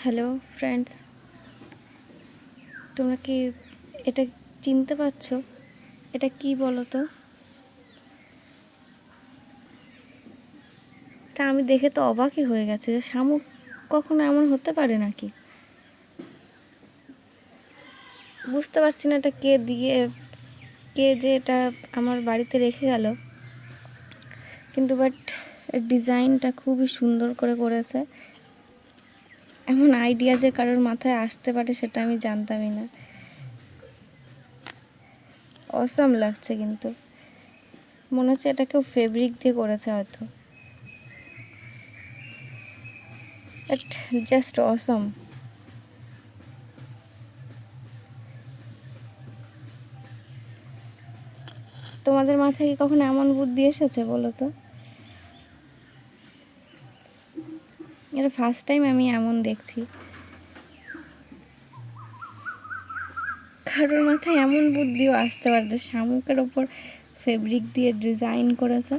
Hello friends, তোমরা কি এটা চিনতে পারছো? এটা কি বলো তো? এটা আমি দেখে তো অবাকই হয়ে গেছে যে শামুক কখনো এমন হতে পারে নাকি। বুঝতে পারছি না এটা কে যে এটা আমার বাড়িতে রেখে গেল, কিন্তু বাট ডিজাইনটা খুবই সুন্দর করে করেছে। এমন আইডিয়া যে কারোর মাথায় আসতে পারে সেটা আমি জানতামই না। অসাম লাগছে, কিন্তু মনে হচ্ছে এটা কেউ ফেব্রিক দিয়ে করেছে হয়তো। It just awesome. তোমাদের মাথায় কি কখনো এমন বুদ্ধি এসেছে বলো তো? এটা ফার্স্ট টাইম আমি এমন দেখছি। কারোর মাথায় এমন বুদ্ধিও আসতে পারে যে শামুকের ওপর ফেব্রিক দিয়ে ডিজাইন করেছে।